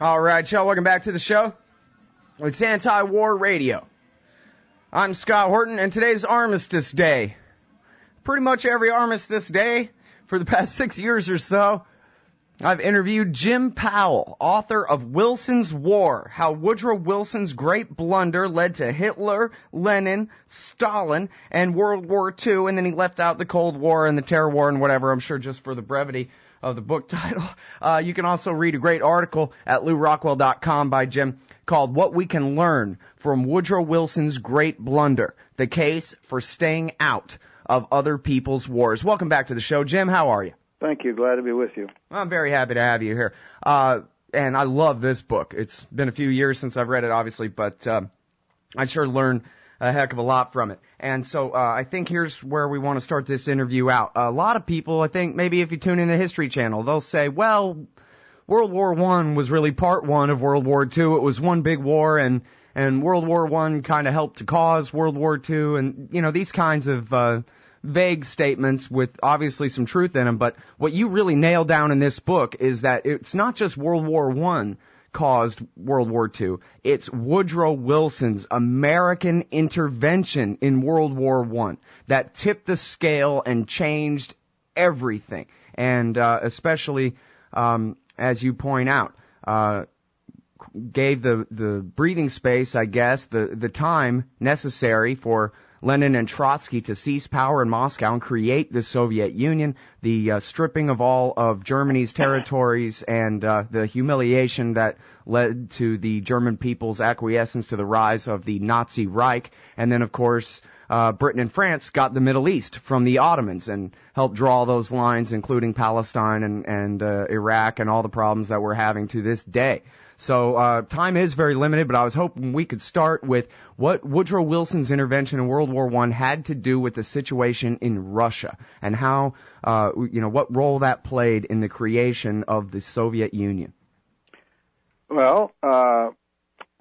All right, y'all, welcome back to the show. It's Anti-War Radio. I'm Scott Horton, and today's Armistice Day. Pretty much every Armistice Day for the past 6 years or so, I've interviewed Jim Powell, author of Wilson's War, How Woodrow Wilson's Great Blunder Led to Hitler, Lenin, Stalin, and World War II, and then he left out the Cold War and the Terror War and whatever, I'm sure just for the brevity of the book title. You can also read a great article at LouRockwell.com by Jim called What We Can Learn from Woodrow Wilson's Great Blunder, the Case for Staying Out of Other People's Wars. Welcome back to the show. Jim, how are you? Thank you. Glad to be with you. I'm very happy to have you here. And I love this book. It's been a few years since I've read it, obviously, but I sure learned a heck of a lot from it. And so I think here's where we want to start this interview out. A lot of people, I think, maybe if you tune in the History Channel, they'll say, well, World War I was really part one of World War II. It was one big war, and World War I kind of helped to cause World War II, and, you know, these kinds of vague statements with obviously some truth in them. But what you really nail down in this book is that it's not just World War I caused World War II. It's Woodrow Wilson's American intervention in World War I that tipped the scale and changed everything. And especially, as you point out, gave the breathing space, I guess, the time necessary for Lenin and Trotsky to seize power in Moscow and create the Soviet Union, the stripping of all of Germany's territories, and the humiliation that led to the German people's acquiescence to the rise of the Nazi Reich. And then, of course, Britain and France got the Middle East from the Ottomans and helped draw those lines, including Palestine and Iraq and all the problems that we're having to this day. So time is very limited, but I was hoping we could start with what Woodrow Wilson's intervention in World War I had to do with the situation in Russia and how, what role that played in the creation of the Soviet Union. Well,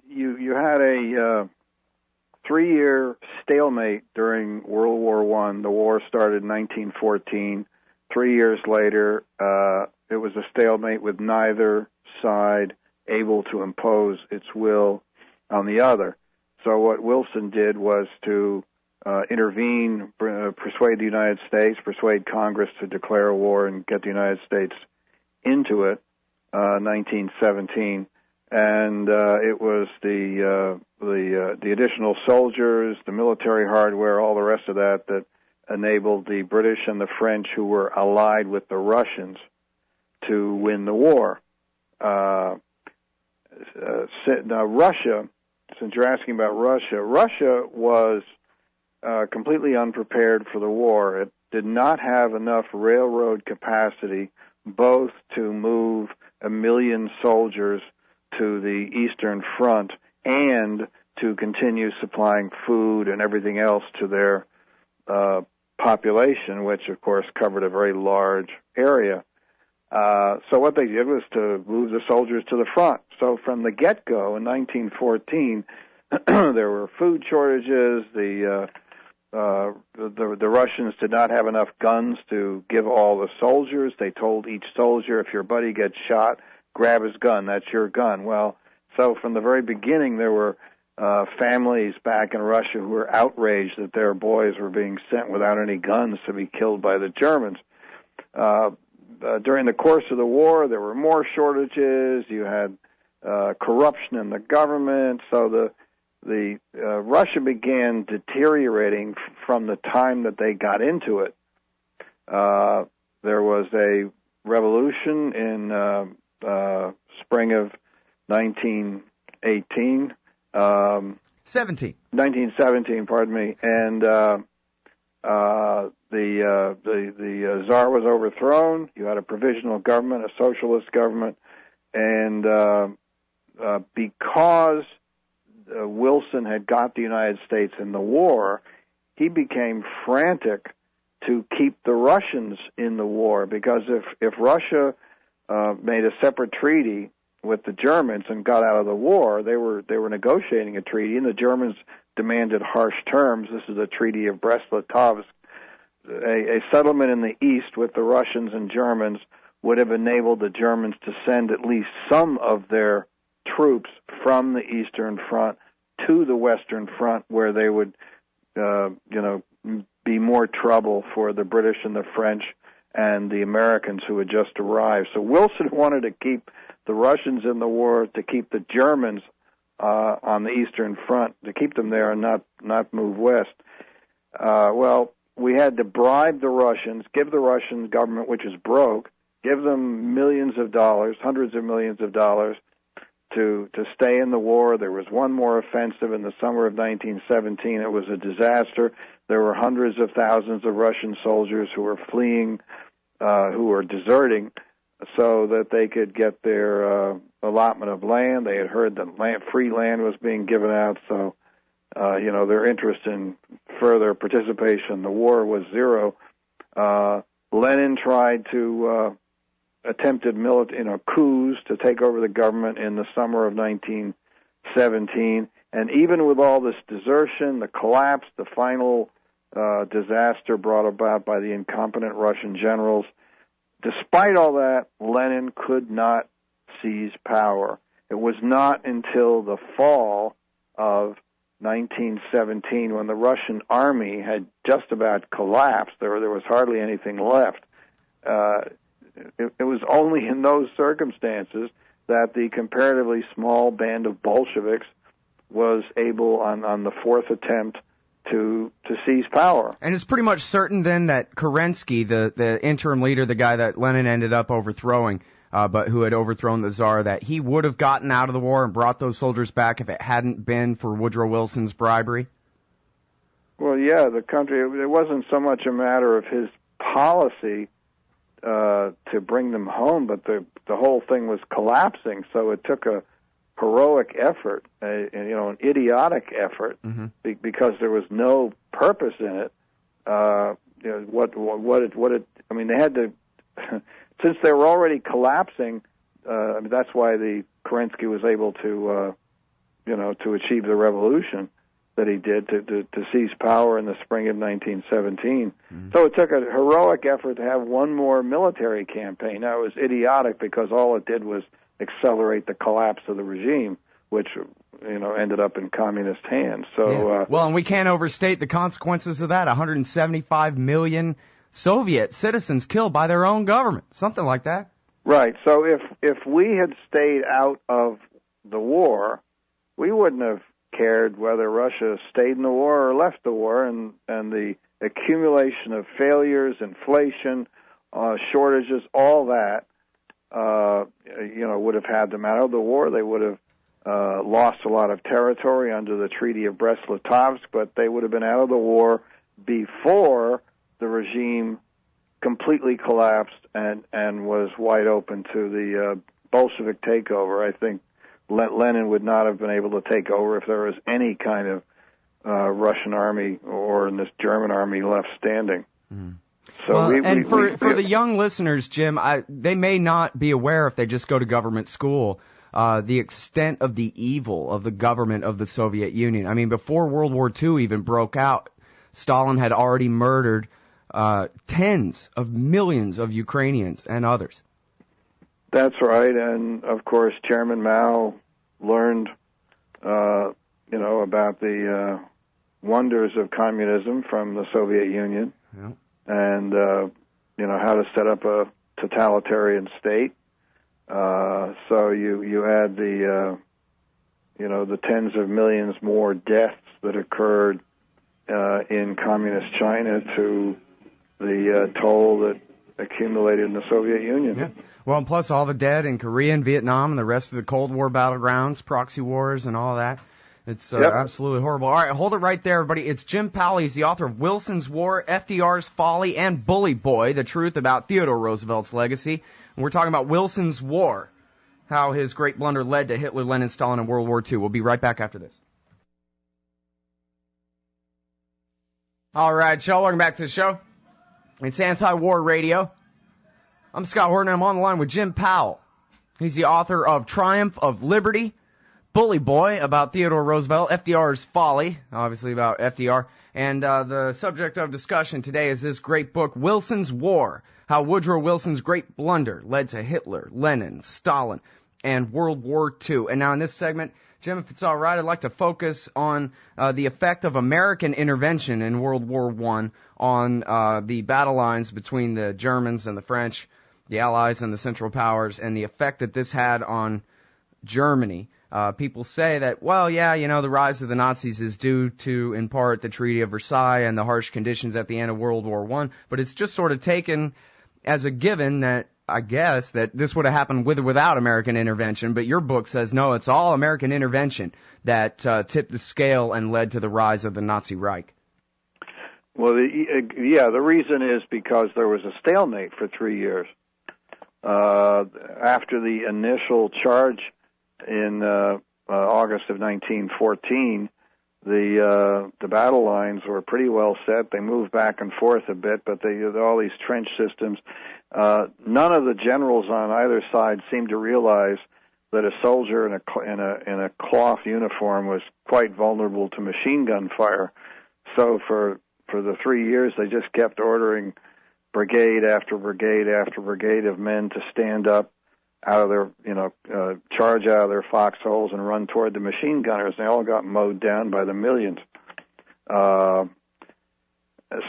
you had a 3-year stalemate during World War I. The war started in 1914. 3 years later, it was a stalemate with neither side able to impose its will on the other. So what Wilson did was to intervene, persuade the United States, persuade Congress to declare a war and get the United States into it, 1917. And it was the additional soldiers, the military hardware, all the rest of that enabled the British and the French, who were allied with the Russians, to win the war. Now, Russia, since you're asking about Russia was completely unprepared for the war. It did not have enough railroad capacity both to move 1 million soldiers to the Eastern Front and to continue supplying food and everything else to their population, which, of course, covered a very large area. So what they did was to move the soldiers to the front. So from the get-go in 1914, there were food shortages. The Russians did not have enough guns to give all the soldiers. They told each soldier, if your buddy gets shot, grab his gun. That's your gun. Well, so from the very beginning, there were families back in Russia who were outraged that their boys were being sent without any guns to be killed by the Germans. During the course of the war, there were more shortages. You had corruption in the government. So the Russia began deteriorating from the time that they got into it. There was a revolution in spring of 1917, pardon me, and the Tsar was overthrown. You had a provisional government, a socialist government, and because Wilson had got the United States in the war, he became frantic to keep the Russians in the war, because if Russia made a separate treaty with the Germans and got out of the war, they were negotiating a treaty, and the Germans demanded harsh terms. This is the Treaty of Brest-Litovsk. A settlement in the east with the Russians and Germans would have enabled the Germans to send at least some of their troops from the Eastern Front to the Western Front, where they would, be more trouble for the British and the French and the Americans who had just arrived. So Wilson wanted to keep the Russians in the war, to keep the Germans on the Eastern Front, to keep them there and not move west. Well, we had to bribe the Russians, give the Russian government, which is broke, give them millions of dollars, hundreds of millions of dollars, to stay in the war. There was one more offensive in the summer of 1917. It was a disaster. There were hundreds of thousands of Russian soldiers who were fleeing, who were deserting, so that they could get their allotment of land. They had heard that free land was being given out, so their interest in further participation in the war was zero. Lenin tried to attempted coups to take over the government in the summer of 1917, and even with all this desertion, the collapse, the final disaster brought about by the incompetent Russian generals, despite all that, Lenin could not seize power. It was not until the fall of 1917, when the Russian army had just about collapsed, there was hardly anything left. It was only in those circumstances that the comparatively small band of Bolsheviks was able, on the fourth attempt, to seize power. And it's pretty much certain then that Kerensky, the interim leader, the guy that Lenin ended up overthrowing, but who had overthrown the Tsar, that he would have gotten out of the war and brought those soldiers back if it hadn't been for Woodrow Wilson's bribery? Well, yeah, the country, it wasn't so much a matter of his policy to bring them home, but the whole thing was collapsing, so it took a heroic effort, an idiotic effort, because there was no purpose in it. They had to, since they were already collapsing. That's why the Kerensky was able to, to achieve the revolution that he did, to seize power in the spring of 1917. So it took a heroic effort to have one more military campaign. Now, it was idiotic because all it did was accelerate the collapse of the regime, which ended up in communist hands. So well, and we can't overstate the consequences of that. 175 million Soviet citizens killed by their own government, something like that. Right. So if we had stayed out of the war, we wouldn't have cared whether Russia stayed in the war or left the war, and the accumulation of failures, inflation, shortages, all that, would have had them out of the war. They would have lost a lot of territory under the Treaty of Brest-Litovsk, but they would have been out of the war before the regime completely collapsed and was wide open to the Bolshevik takeover. I think Lenin would not have been able to take over if there was any kind of Russian army or in this German army left standing. So for the young listeners, Jim, they may not be aware, if they just go to government school, the extent of the evil of the government of the Soviet Union. I mean, before World War II even broke out, Stalin had already murdered tens of millions of Ukrainians and others. That's right, and of course, Chairman Mao learned, about the wonders of communism from the Soviet Union, and how to set up a totalitarian state. So you had the tens of millions more deaths that occurred in communist China to the toll that accumulated in the Soviet Union. Yeah. Well, and plus all the dead in Korea and Vietnam and the rest of the Cold War battlegrounds, proxy wars and all that. It's absolutely horrible. All right, hold it right there, everybody. It's Jim Powell. He's the author of Wilson's War, FDR's Folly, and Bully Boy, The Truth About Theodore Roosevelt's Legacy. And we're talking about Wilson's War, how his great blunder led to Hitler, Lenin, Stalin, and World War II. We'll be right back after this. All right, y'all, welcome back to the show. It's Anti-War Radio. I'm Scott Horton. I'm on the line with Jim Powell. He's the author of Triumph of Liberty, Bully Boy, about Theodore Roosevelt, FDR's Folly, obviously about FDR. And the subject of discussion today is this great book, Wilson's War, how Woodrow Wilson's great blunder led to Hitler, Lenin, Stalin, and World War II. And now in this segment, Jim, if it's all right, I'd like to focus on the effect of American intervention in World War I on the battle lines between the Germans and the French, the Allies and the Central Powers, and the effect that this had on Germany. People say that, well, yeah, the rise of the Nazis is due to, in part, the Treaty of Versailles and the harsh conditions at the end of World War I, but it's just sort of taken as a given that, I guess, that this would have happened with or without American intervention, but your book says, no, it's all American intervention that tipped the scale and led to the rise of the Nazi Reich. Well, the reason is because there was a stalemate for 3 years. After the initial charge in August of 1914, the battle lines were pretty well set. They moved back and forth a bit, but all these trench systems. None of the generals on either side seemed to realize that a soldier in a cloth uniform was quite vulnerable to machine gun fire. So for the 3 years, they just kept ordering brigade after brigade after brigade of men to stand up out of their, charge out of their foxholes and run toward the machine gunners. They all got mowed down by the millions.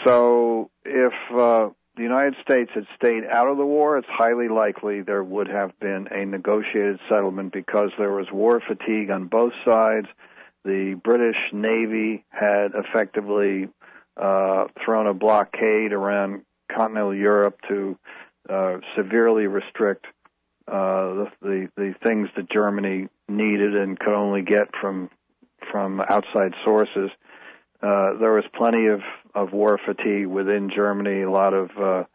So if the United States had stayed out of the war, it's highly likely there would have been a negotiated settlement because there was war fatigue on both sides. The British Navy had effectively thrown a blockade around continental Europe to severely restrict the things that Germany needed and could only get from outside sources. There was plenty of war fatigue within Germany, a lot of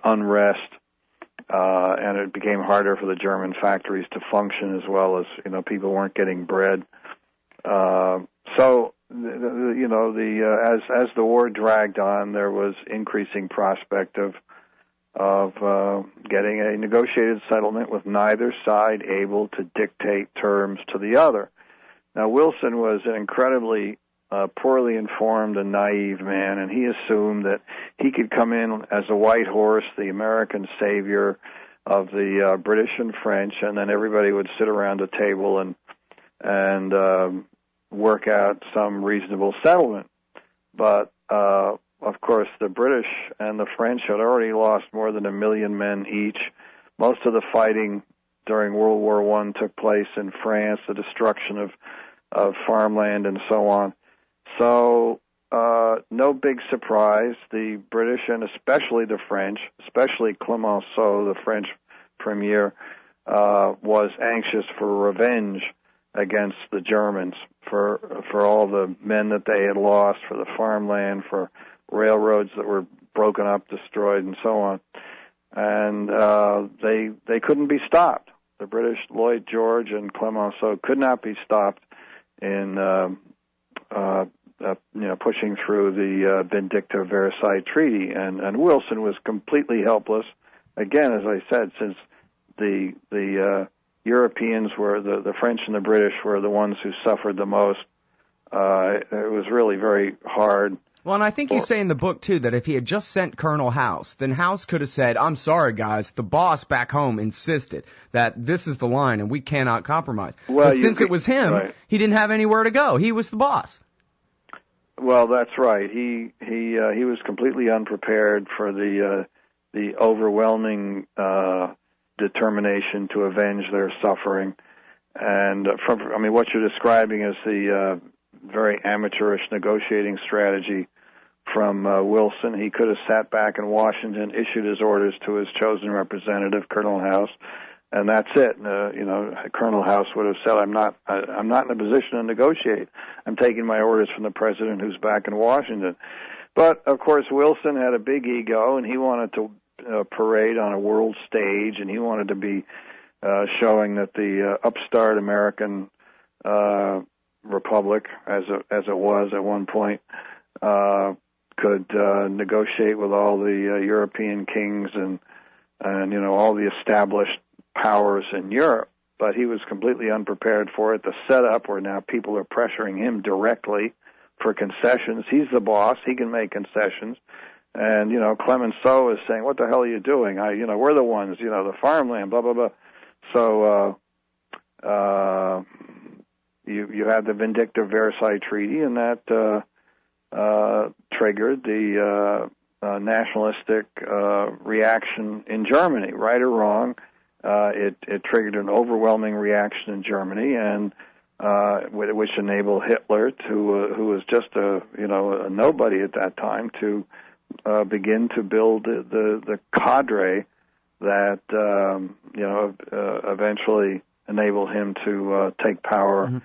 unrest, and it became harder for the German factories to function as well as, people weren't getting bread. So, as the war dragged on, there was increasing prospect of getting a negotiated settlement with neither side able to dictate terms to the other. Now, Wilson was an incredibly poorly informed and naive man, and he assumed that he could come in as a white horse, the American savior of the British and French, and then everybody would sit around a table and work out some reasonable settlement. But of course, the British and the French had already lost more than 1 million men each. Most of the fighting during World War I took place in France, the destruction of farmland and so on. So, no big surprise, the British and especially the French, especially Clemenceau, the French premier, was anxious for revenge against the Germans for all the men that they had lost, for the farmland, for railroads that were broken up, destroyed, and so on. And they couldn't be stopped. The British, Lloyd George and Clemenceau, could not be stopped in pushing through the vindictive Versailles Treaty, and Wilson was completely helpless. Again, as I said, since the Europeans were the French and the British were the ones who suffered the most. It was really very hard. Well, and I think you say in the book, too, that if he had just sent Colonel House, then House could have said, I'm sorry, guys, the boss back home insisted that this is the line and we cannot compromise. Well, but since it was him, right, he didn't have anywhere to go. He was the boss. Well, that's right. He was completely unprepared for the overwhelming determination to avenge their suffering. And what you're describing is the very amateurish negotiating strategy from Wilson. He could have sat back in Washington, issued his orders to his chosen representative, Colonel House, and that's it. Colonel House would have said, "I'm not in a position to negotiate. I'm taking my orders from the president, who's back in Washington." But of course, Wilson had a big ego, and he wanted to parade on a world stage, and he wanted to be showing that the upstart American republic, as it was at one point, could negotiate with all the European kings and all the established powers in Europe. But he was completely unprepared for it. The setup where now people are pressuring him directly for concessions. He's the boss. He can make concessions. And, Clemenceau is saying, what the hell are you doing? We're the ones, the farmland, blah, blah, blah. So you had the vindictive Versailles Treaty, and that triggered the nationalistic reaction in Germany, right or wrong. It triggered an overwhelming reaction in Germany, and which enabled Hitler, who was just a nobody at that time, to begin to build the cadre that eventually enabled him to take power. Mm-hmm.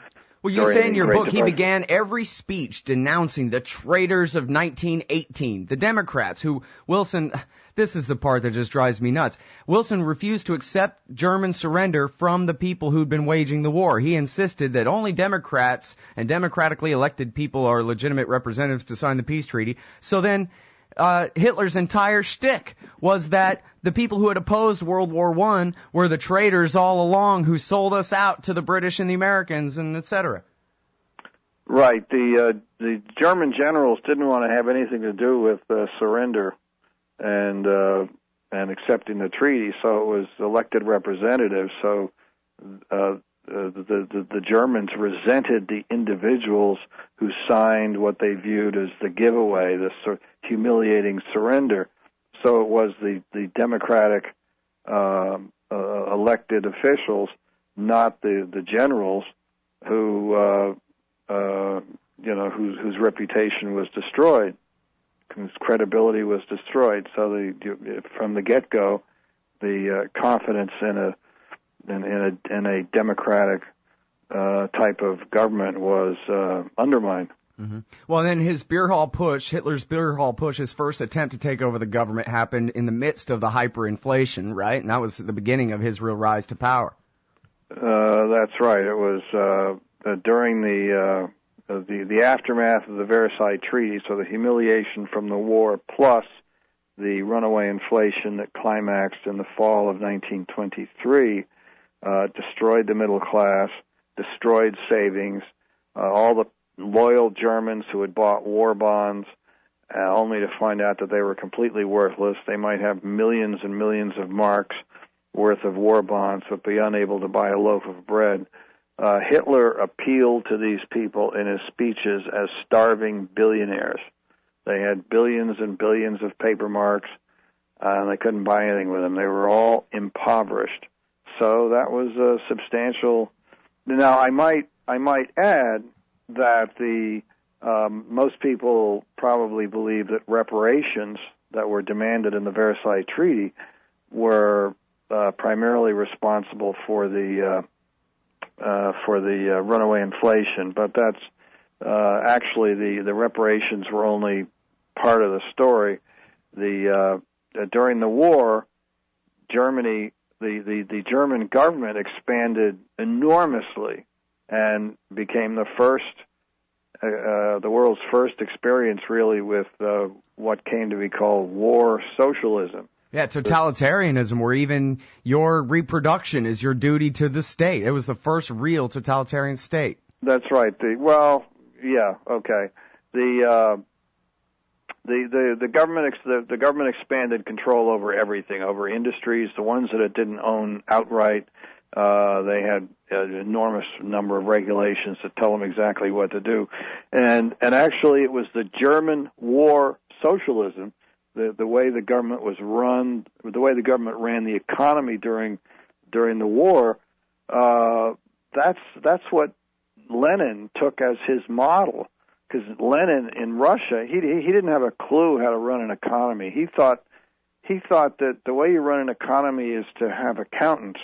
Well, you say in your book he began every speech denouncing the traitors of 1918, the Democrats, who Wilson, this is the part that just drives me nuts. Wilson refused to accept German surrender from the people who'd been waging the war. He insisted that only Democrats and democratically elected people are legitimate representatives to sign the peace treaty. So then Hitler's entire shtick was that the people who had opposed World War I were the traitors all along who sold us out to the British and the Americans and et cetera. Right. The German generals didn't want to have anything to do with surrender and accepting the treaty, so it was elected representatives. So the Germans resented the individuals who signed what they viewed as the giveaway, the humiliating surrender. So it was the democratic elected officials, not the generals, whose reputation was destroyed, whose credibility was destroyed. So from the get-go, the confidence in a democratic type of government was undermined. Mm-hmm. Well, then Hitler's beer hall push, his first attempt to take over the government, happened in the midst of the hyperinflation, right? And that was the beginning of his real rise to power. That's right. It was during the aftermath of the Versailles Treaty, so the humiliation from the war plus the runaway inflation that climaxed in the fall of 1923 destroyed the middle class, destroyed savings, all the loyal Germans who had bought war bonds, only to find out that they were completely worthless. They might have millions and millions of marks worth of war bonds, but be unable to buy a loaf of bread. Hitler appealed to these people in his speeches as starving billionaires. They had billions and billions of paper marks, and they couldn't buy anything with them. They were all impoverished. So that was a substantial. Now, I might add that most people probably believe that reparations that were demanded in the Versailles Treaty were primarily responsible for the runaway inflation, but that's actually the reparations were only part of the story. During the war, Germany, the German government expanded enormously and became the world's first experience, really, with what came to be called war socialism. Yeah, totalitarianism, where even your reproduction is your duty to the state. It was the first real totalitarian state. That's right. The government expanded control over everything, over industries, the ones that it didn't own outright. They had an enormous number of regulations that tell them exactly what to do, and actually it was the German war socialism, the way the government was run, the way the government ran the economy during the war. That's what Lenin took as his model, because Lenin in Russia, he didn't have a clue how to run an economy. He thought that the way you run an economy is to have accountants.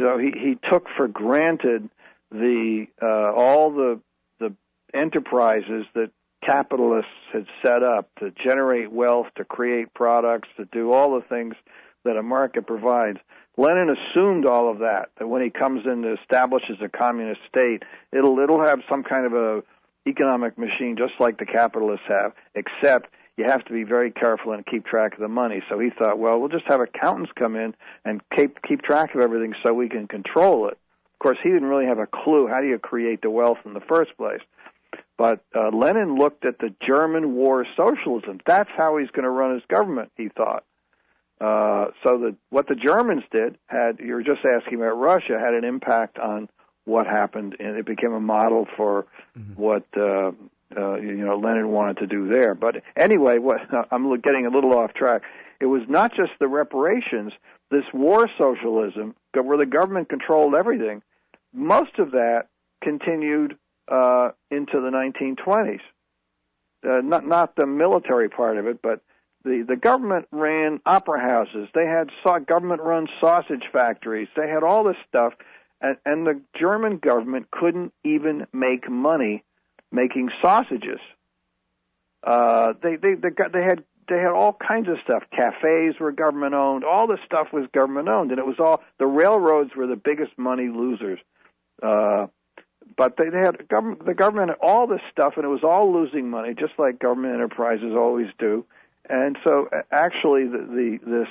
So he took for granted all the enterprises that capitalists had set up to generate wealth, to create products, to do all the things that a market provides. Lenin assumed all of that when he comes in to establish as a communist state, it'll have some kind of a economic machine just like the capitalists have, except you have to be very careful and keep track of the money. So he thought, well, we'll just have accountants come in and keep track of everything so we can control it. Of course, he didn't really have a clue how do you create the wealth in the first place. But Lenin looked at the German war socialism. That's how he's going to run his government, he thought. What the Germans did you were just asking about Russia, had an impact on what happened, and it became a model for what Lenin wanted to do there. But anyway, I'm getting a little off track. It was not just the reparations, this war socialism, where the government controlled everything. Most of that continued into the 1920s. Not the military part of it, but the government ran opera houses. They had government-run sausage factories. They had all this stuff, and the German government couldn't even make money making sausages. They had all kinds of stuff. Cafes were government-owned. All this stuff was government-owned, and it was all the railroads were the biggest money losers. But they had the government had all this stuff, and it was all losing money, just like government enterprises always do. And so, actually, this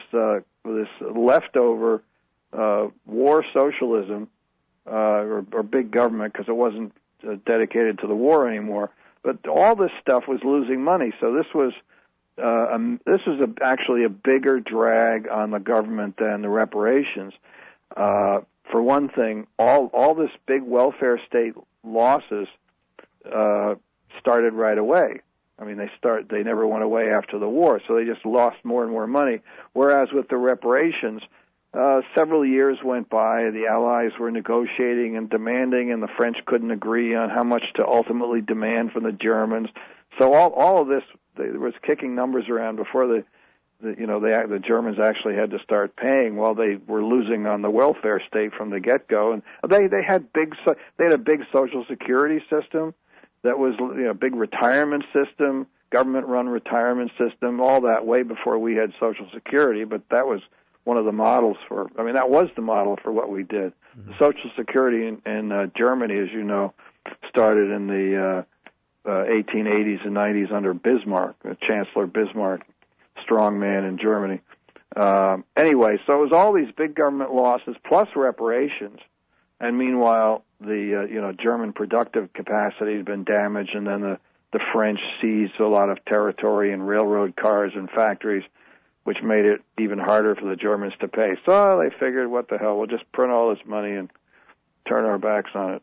leftover war socialism or big government, because it wasn't dedicated to the war anymore, but all this stuff was losing money. So this was actually a bigger drag on the government than the reparations. For one thing, all this big welfare state losses started right away. I mean, they never went away after the war, so they just lost more and more money. Whereas with the reparations, several years went by, the Allies were negotiating and demanding, and the French couldn't agree on how much to ultimately demand from the Germans. So all of this, there was kicking numbers around before the Germans actually had to start paying while they were losing on the welfare state from the get-go. And they had a big social security system that was a big retirement system, government-run retirement system, all that way before we had Social Security. But that was one of the models that was the model for what we did. Mm-hmm. Social Security in Germany, as you know, started in the 1880s and 90s under Bismarck, Chancellor Bismarck, strong man in Germany. Anyway, so it was all these big government losses plus reparations, and meanwhile the German productive capacity has been damaged, and then the French seized a lot of territory and railroad cars and factories, which made it even harder for the Germans to pay. So they figured, what the hell, we'll just print all this money and turn our backs on it.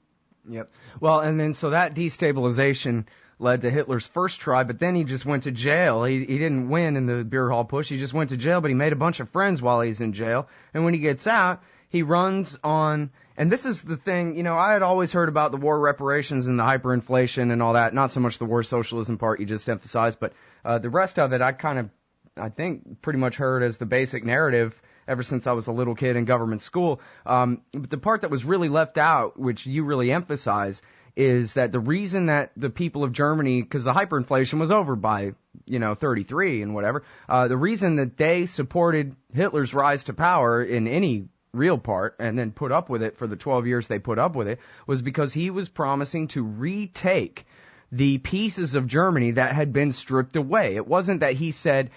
Yep. Well, and then so that destabilization led to Hitler's first try, but then he just went to jail. He didn't win in the beer hall push. He just went to jail, but he made a bunch of friends while he's in jail. And when he gets out, he runs on, and this is the thing, I had always heard about the war reparations and the hyperinflation and all that, not so much the war socialism part you just emphasized, but the rest of it I think pretty much heard as the basic narrative ever since I was a little kid in government school. But the part that was really left out, which you really emphasize, is that the reason that the people of Germany, because the hyperinflation was over by, 33 and whatever, the reason that they supported Hitler's rise to power in any real part and then put up with it for the 12 years they put up with it was because he was promising to retake the pieces of Germany that had been stripped away. It wasn't that he said,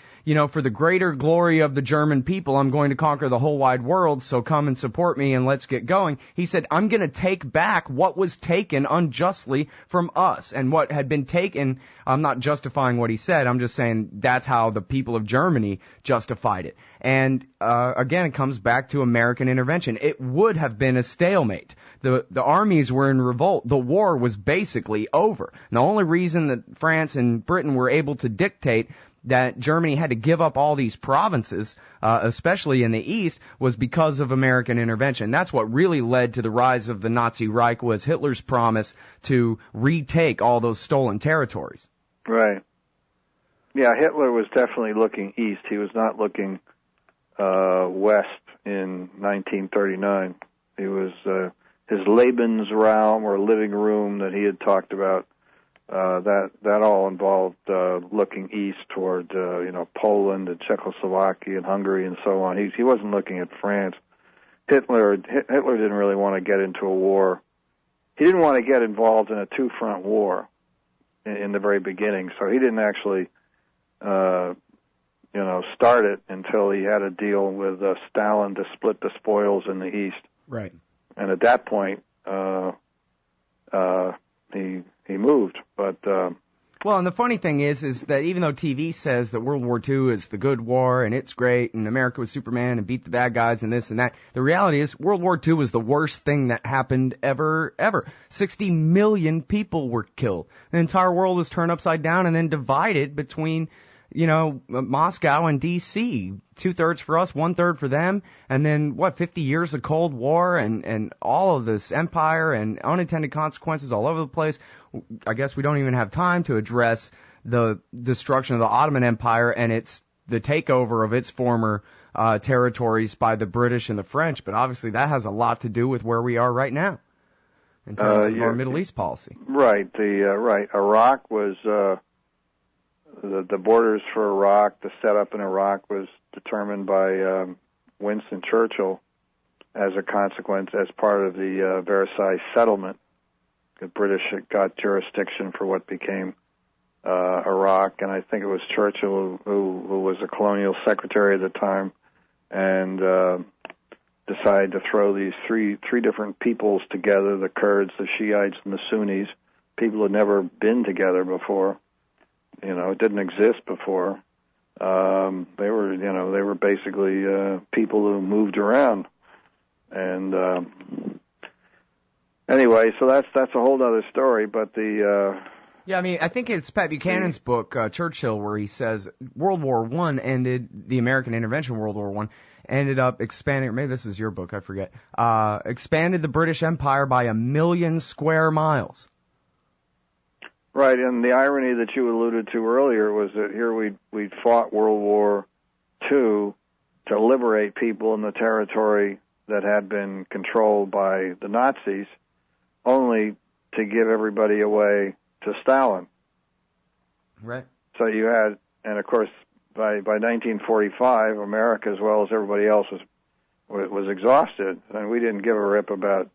for the greater glory of the German people, I'm going to conquer the whole wide world, so come and support me and let's get going. He said, I'm going to take back what was taken unjustly from us. And what had been taken, I'm not justifying what he said, I'm just saying that's how the people of Germany justified it. And again, it comes back to American intervention. It would have been a stalemate. The armies were in revolt. The war was basically over. And the only reason that France and Britain were able to dictate that Germany had to give up all these provinces, especially in the East, was because of American intervention. That's what really led to the rise of the Nazi Reich, was Hitler's promise to retake all those stolen territories. Right. Yeah, Hitler was definitely looking east. He was not looking west in 1939. He was his Lebensraum, or living room, that he had talked about. That all involved looking east toward Poland and Czechoslovakia and Hungary and so on. He wasn't looking at France. Hitler didn't really want to get into a war. He didn't want to get involved in a two-front war in the very beginning. So he didn't actually start it until he had a deal with Stalin to split the spoils in the East. Right. And at that point, he moved. But Well, and the funny thing is that even though TV says that World War II is the good war and it's great and America was Superman and beat the bad guys and this and that, the reality is World War II was the worst thing that happened ever. 60 million people were killed. The entire world was turned upside down and then divided between, Moscow and D.C. 2/3 for us, 1/3 for them. And then, 50 years of Cold War and all of this empire and unintended consequences all over the place. I guess we don't even have time to address the destruction of the Ottoman Empire and the takeover of its former territories by the British and the French. But obviously that has a lot to do with where we are right now in terms of our Middle East policy. Right. Right. Iraq was... The borders for Iraq, the setup in Iraq was determined by Winston Churchill as a consequence, as part of the Versailles settlement. The British got jurisdiction for what became Iraq, and I think it was Churchill who was a colonial secretary at the time, and decided to throw these three different peoples together: the Kurds, the Shiites, and the Sunnis. People had never been together before. It didn't exist before. They were basically people who moved around. And anyway, so that's a whole other story. But I think it's Pat Buchanan's book, Churchill, where he says World War I ended, the American intervention, World War I, ended up expanding, or maybe this is your book, I forget, expanded the British Empire by 1 million square miles. Right, and the irony that you alluded to earlier was that here we'd fought World War II to liberate people in the territory that had been controlled by the Nazis, only to give everybody away to Stalin. Right. So you had, and of course, by 1945, America, as well as everybody else, was exhausted, and we didn't give a rip about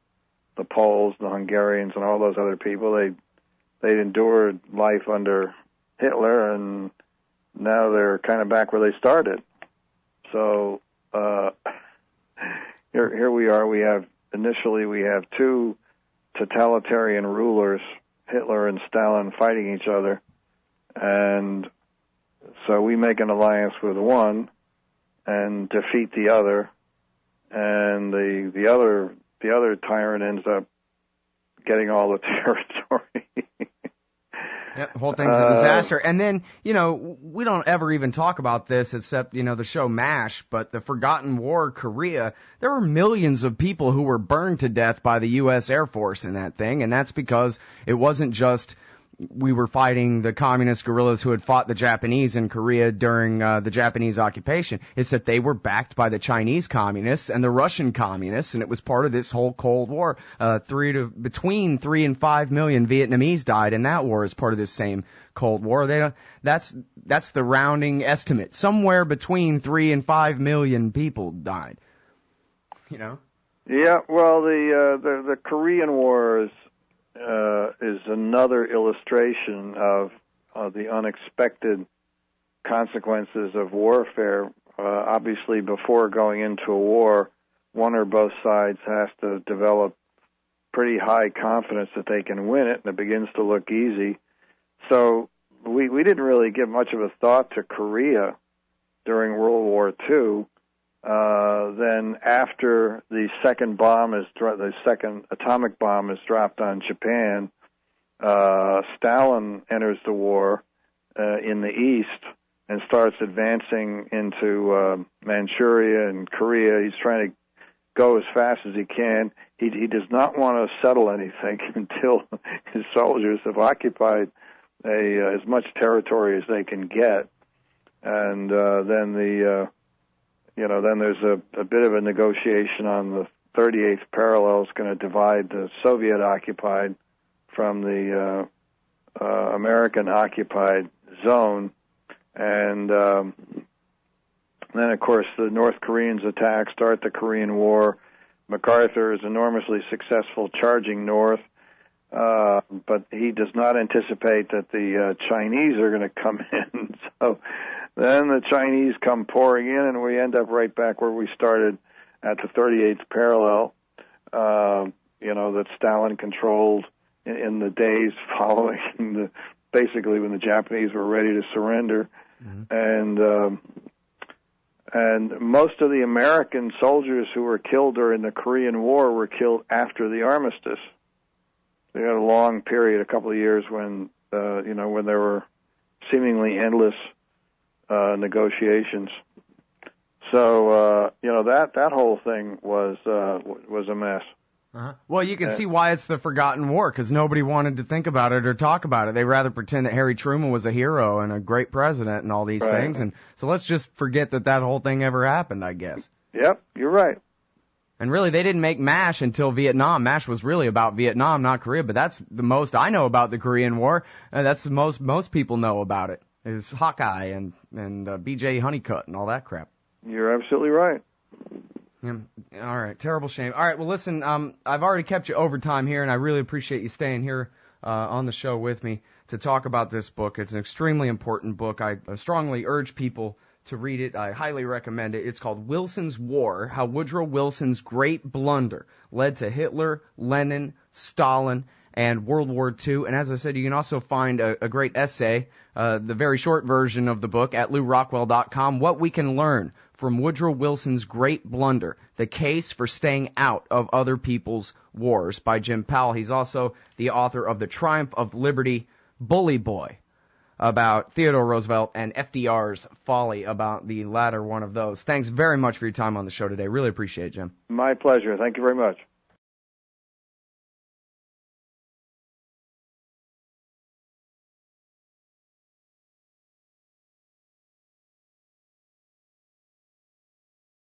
the Poles, the Hungarians, and all those other people. They'd endured life under Hitler, and now they're kind of back where they started. So here we are. We have two totalitarian rulers, Hitler and Stalin, fighting each other, and so we make an alliance with one and defeat the other, and the other tyrant ends up getting all the territory. Yep, the whole thing's a disaster. And then, we don't ever even talk about this except, the show MASH, but the Forgotten War, Korea, there were millions of people who were burned to death by the U.S. Air Force in that thing, and that's because it wasn't just we were fighting the communist guerrillas who had fought the Japanese in Korea during the Japanese occupation. It's that they were backed by the Chinese communists and the Russian communists, and it was part of this whole Cold War. Between 3 and 5 million Vietnamese died in that war as part of this same Cold War. That's the rounding estimate. Somewhere between 3 and 5 million people died. Yeah, well, the Korean War is another illustration of the unexpected consequences of warfare. Obviously, before going into a war, one or both sides has to develop pretty high confidence that they can win it, and it begins to look easy. So we didn't really give much of a thought to Korea during World War II. Then after the second atomic bomb is dropped on Japan, Stalin enters the war in the east and starts advancing into Manchuria and Korea. He's trying to go as fast as he can. He does not want to settle anything until his soldiers have occupied as much territory as they can get, and then there's a bit of a negotiation on the 38th parallel. Is going to divide the Soviet-occupied from the American-occupied zone. And then, of course, the North Koreans attack, start the Korean War. MacArthur is enormously successful charging north, but he does not anticipate that the Chinese are going to come in. So then the Chinese come pouring in, and we end up right back where we started at the 38th parallel, that Stalin controlled in the days following basically when the Japanese were ready to surrender, and most of the American soldiers who were killed during the Korean War were killed after the Armistice. They had a long period, a couple of years, when when there were seemingly endless negotiations. So that whole thing was a mess. Uh-huh. Well, you can see why it's the forgotten war, because nobody wanted to think about it or talk about it. They rather pretend that Harry Truman was a hero and a great president and all these things. And so let's just forget that whole thing ever happened, I guess. Yep, you're right. And really, they didn't make MASH until Vietnam. MASH was really about Vietnam, not Korea. But that's the most I know about the Korean War. That's the most people know about it, is Hawkeye and B.J. Honeycutt and all that crap. You're absolutely right. Yeah. All right. Terrible shame. All right. Well, listen, I've already kept you over time here, and I really appreciate you staying here on the show with me to talk about this book. It's an extremely important book. I strongly urge people to read it. I highly recommend it. It's called Wilson's War, How Woodrow Wilson's Great Blunder Led to Hitler, Lenin, Stalin, and World War II. And as I said, you can also find a great essay, the very short version of the book, at LouRockwell.com, What We Can Learn from Woodrow Wilson's Great Blunder, The Case for Staying Out of Other People's Wars, by Jim Powell. He's also the author of The Triumph of Liberty, Bully Boy, about Theodore Roosevelt and FDR's folly, about the latter one of those. Thanks very much for your time on the show today. Really appreciate it, Jim. My pleasure. Thank you very much.